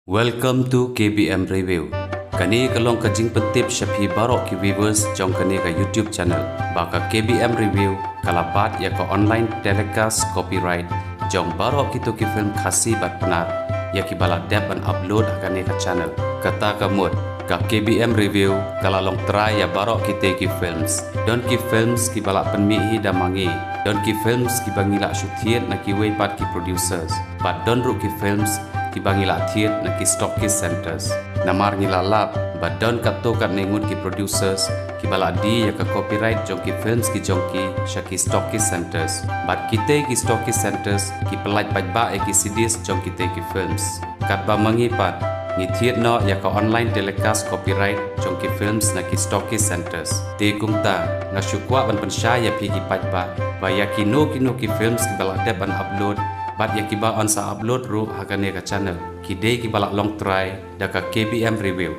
Welcome to KBM Review. Kani kalong kajing petip syapi barok ki viewers jong kani ka YouTube channel. Baka KBM Review kalapat ya ka online telecast copyright jong barok kitu ki film khasi bat penar ya ki balak dep and upload kani ka channel. Kata kamut ka KBM Review kalalong try ya barok kite ki films. Don ki films ki balak penmihi damangi. Don ki films ki bangila syutiet na ki weipat ki producers. But don ru ki films ki bangila thiet na ki stockist centers namar ngila lap badon kato kat nengut ki producers ki bala di ya ka copyright jong ki films ki jong ki shaki stockist centers bad kite ki stockist centers ki pelaj bajba ki CDs jong kite ki films kat ba mangipat ngi thiet no ya ka online telecast copyright jong ki films na ki stockist centers te kungta nga syukwa ban pensya ya pi ki pajba ba ya ki no ki films ki bala dep an upload bat ya kiba on sa upload ru hakane ka channel kide ki balak long try da ka KBM Review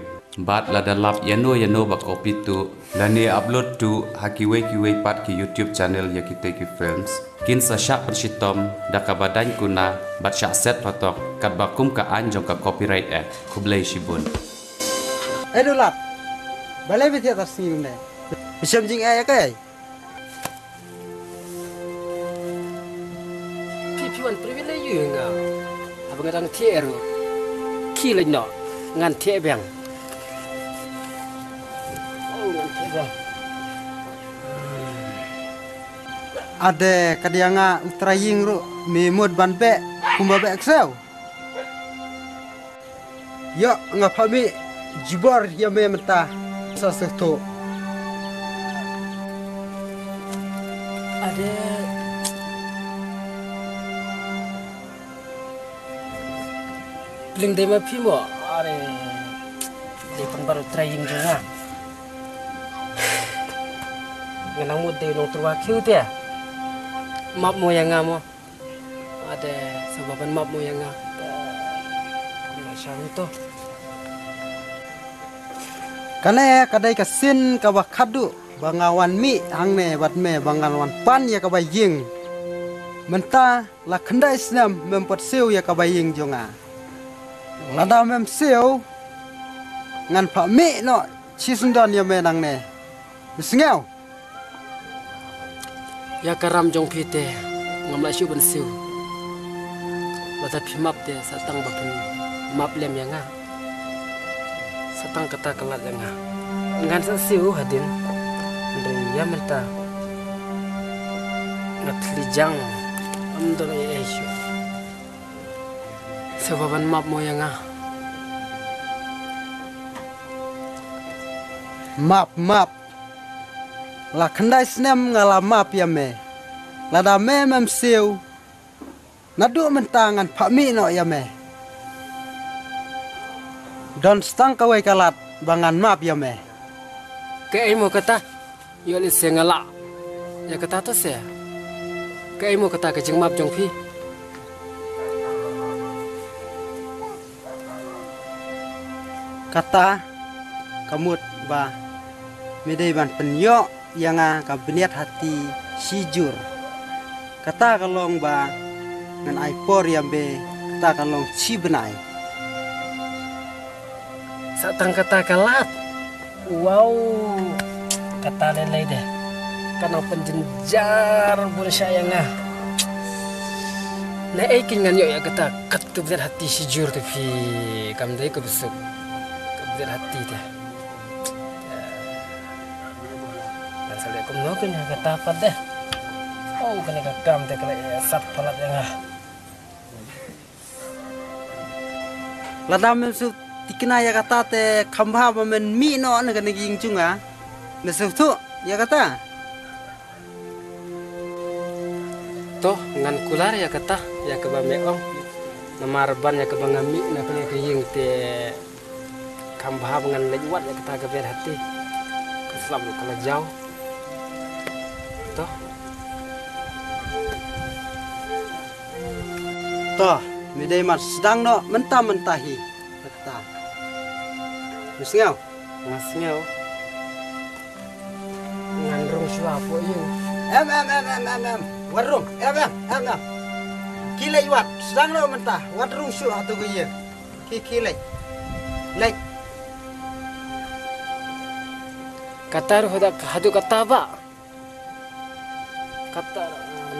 bat la da lap yano ba copy tu dan ni upload tu hakiwe kiwe pat ki YouTube channel ya kite ki films kin sa syak pershitom da ka badan kuna bat syak set patok kat bakum ka anjong ka copyright kublai shibun Aduh lap balai beti atas ni ne bisam jing ay kai Piwan privilege yu nga abang ngan tie ru ki le no ngan tie bang ngan tie bang ade kadianga utraying ru mi mod ban be kumba be excel yo nga phami jibor ya me mata sa sekto ada Bling dai ma phi mo are dei pan baru trying juga nganang mo dei nong turwa khiu te map mo yang mo ada sebaban map mo yang macam itu kane kadai kasin ka bakhadu bangawan mi hangne bat me bangawan pan ya ka baying menta la khanda islam mempot seu ya ka baying jonga lada mem seu ngan pha mi no chisundan ya menang ne bisngau ya karam jong pite ngamla shu ban siu bata phimap te satang bapun map lem yanga satang kata kalat yanga ngan sa siu hadin ndri ya menta ngatli jang amdon e eshu sebaban map mo yanga map la khandai snem ngala map ya me la da me mem siu nadu mentangan pha mi no ya me don stang kawai kalat bangan map ya me ke mo kata yo le sengala ya kata to se ke mo kata ke jing map jong phi kata kamut ba medai ban penyo yang ka beniat hati sijur kata kalong ba ngan ai por yang be kata kalong ci benai satang kata kalat wow kata lelai deh kana penjenjar bun sayanga na ekin ngan yo ya kata kat kebenar hati sijur tapi kam dai ke besuk kebenar hati deh dan saya kum no kena kata apa deh oh kena kam deh kena sat palat yang ladam su tikna ya kata te khamba ba men mi no na kan ging chunga na su tu ya kata toh ngan kular ya kata ya ke bameong namar ban ya ke bangami na kena ke ying te kambah ngan lewat ya kata ke biar hati keselam kala jauh toh toh medai mat sedang no mentah-mentahi kata bisngau ngasngau ngan rung suapo ying em warum em kila iwat sedang no mentah wat rung su atau gue Kiki lek. Lek. Kata roda hadu kata ba. Kata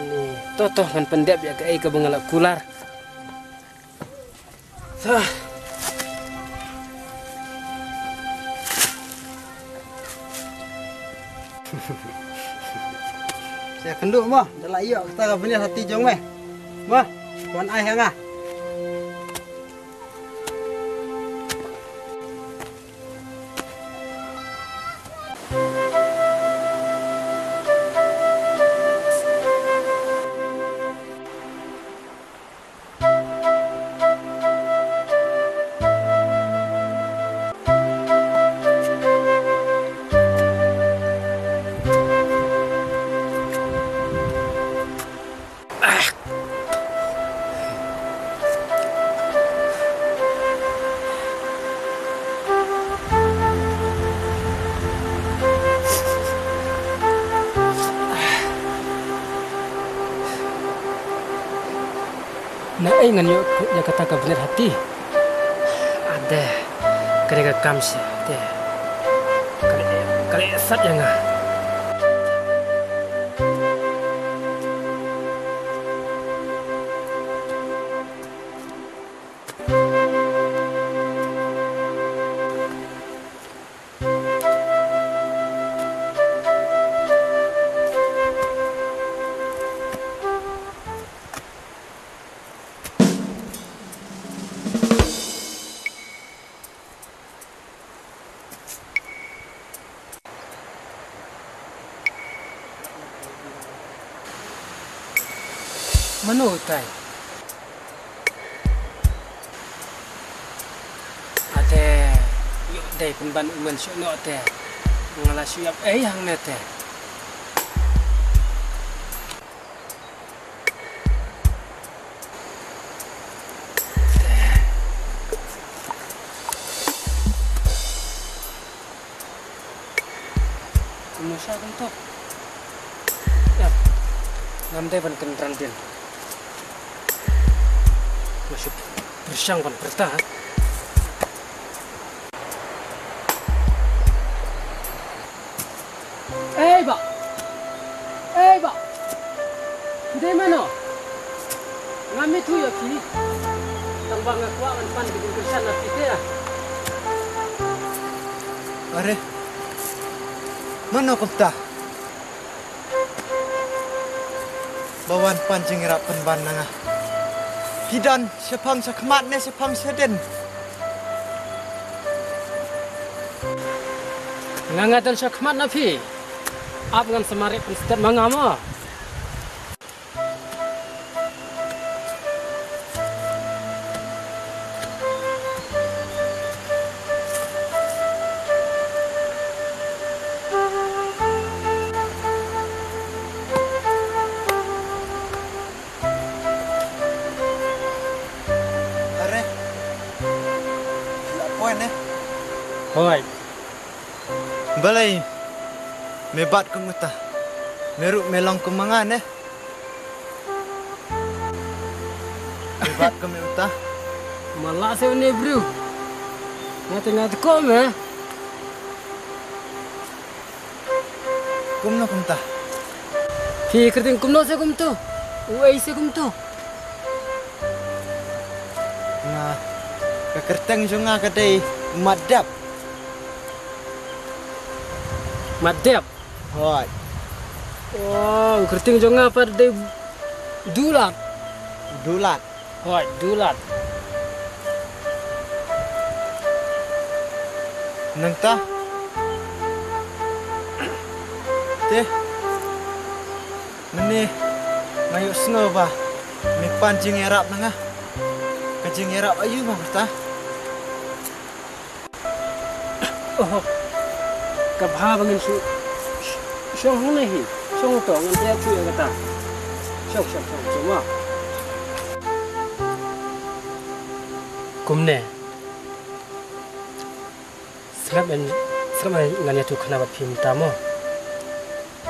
ni toto kan pendep ya ke bengalak kular. Sah. Saya kenduk mah, dalam iya kita benih hati jong meh. Mah, tuan ai hang ah. Na ai ngan yo ya kata ka bener hati. Ada kerega kamsi te. Kali sat yang ah. Manutai. Ate yuk dai penban umen syuk no te. Ngala syuk hang ne te. Musa kan to. Ya. Namde ban kentran din. Masuk bersang pan bertahan. Pak. Pak. Di mana? Ngami tu ya ki. Tambang aku akan pan di kursan nanti dia. Are. Mana kota? Bawan pancing rap penban nangah. Pidan sepang sakmat ne sepang seden. Ngangatan sakmat nafi. Ap ngan semarik penstep mangama. Hoi. Balai mebat ke muta. Meruk melang ke mangan Mebat ke muta. Malah saya ni bro. Ngat kom Kumno kumta. Fi kerting kumno saya kum tu. Uai saya kum tu. Nah, kekerteng junga kadai madap. Madep. Hoi. Oh, kerting jonga par de dulat. Dulat. Hoi, dulat. Nang ta. Teh. Meni mayuk snow ba. Mi pancing erap nangah. Kajing erap ayu mah ta. Oh. Kabha bangin syong hone hi. Syong to ngan dia tu ya kata. Syong semua. Kumne. Seram nganya tu kena bat phim tamo.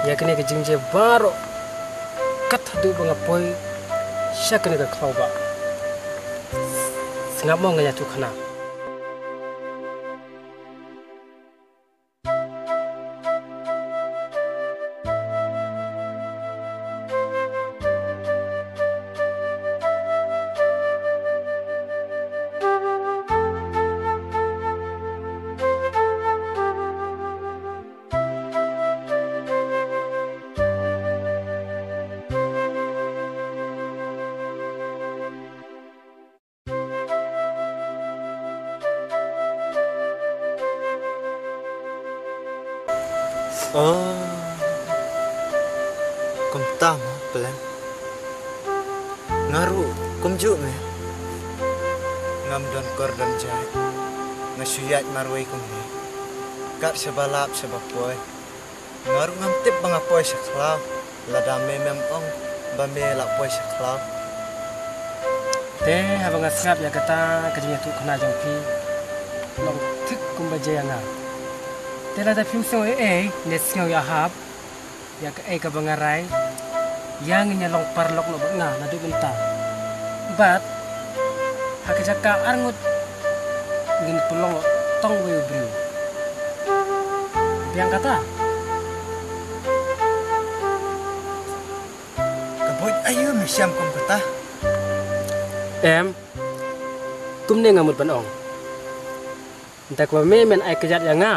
Ya kene ke jingje baro. Kat hadu bangapoi. Syakne ka khau ba. ngap mo ngaya tu khana Oh, kum tam pelan. Ngaru kum juk me. Ngam don kor don jai. Ngasuyat marwai kum ni. Kat sebalap sebapoi. Ngaru ngam tip bangapoi seklau. Ladame memong bame lapoi seklau. te abang asap ya kata kerja tu kena jongpi long tik kum bajayanga te la da fusong ne singau ya hab ya ka ka bangarai yang nya long parlok no nga na du benta bat hakajaka arngut ngin pulong tong we bru biang kata Kabut ayo misyam kum kata. tum ne ngamut banong ndak wa me men ai kejat ya nga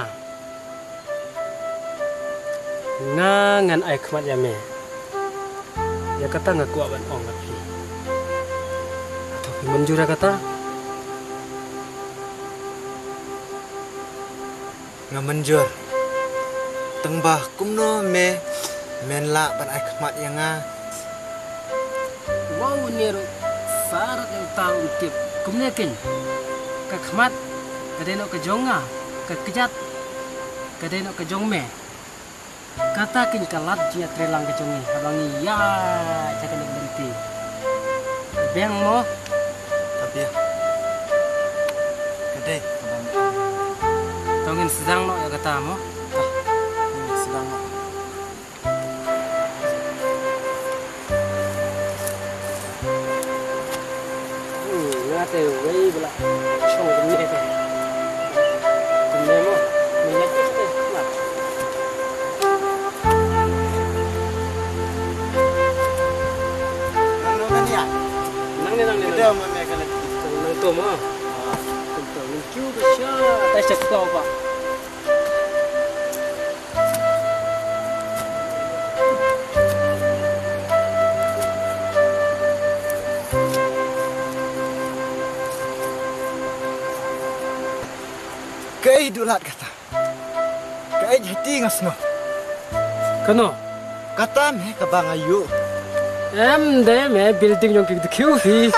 ngan ai khmat ya me ya kata ngaku banong api atau menjura kata Ngamenjur. Tengbah kum no me menla ban ai khmat yang nga. wow niru sarat yang tahu tip kumnekin ka khmat kadeno ka jonga ka kejat kadeno ka jongme kata kin kalat jia trelang ka jongi abangi ya cakan berhenti beng mo Tapi ya. Gede. tongin sedang no ya kata mo Sedang. ngate wei bela chong kumne te kumne mo minyak te khmat Ano man ya? nang ne Gede mo me kala. nang to mo to min kyu ba sha ta chak ko ba Kei dulat kata. Kei hati ngasno. kano Kata me kabang ayu. de me building yang kik kyu fi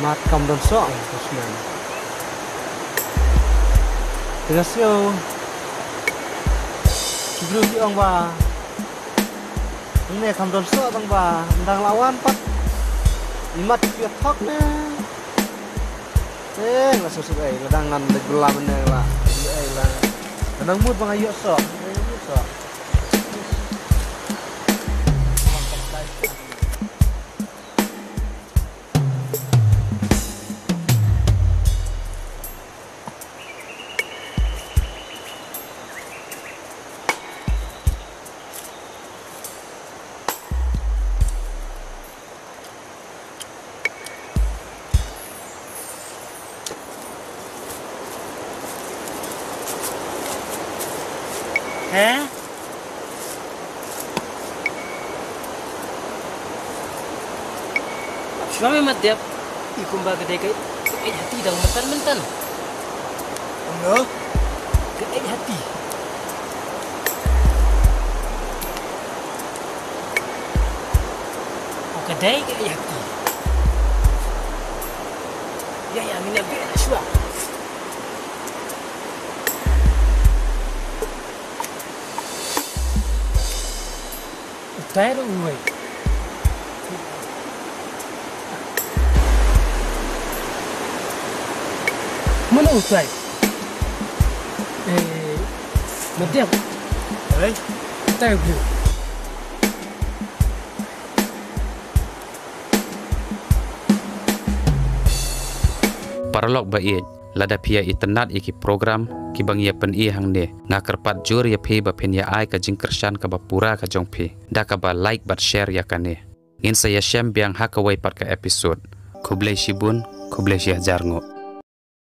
mat kam don so Usman Terasyo Kibru di ong ba ini kam don so bang ba ndang lawan pat imat pi thok na la susu ai ladangan de gelam ne la ai la nang mut bang ayo so so Suami matiap ikumba gede kai hati dang mentan No? ke hati oh kedai ke hati ya mina be shua Tayo uwe Mana usai? Matiap. Hei, Tahu tu. Paralog bait lada pia itenat iki program ki bang ya pen i hang ne ngakerpat jur ya phi ba pen ya ai ka jing kersan ka ba pura ka jong phi da ka ba like bat share ya kane ngin saya shem biang hakawai pat ka episode kublai shibun kublai syah jarngo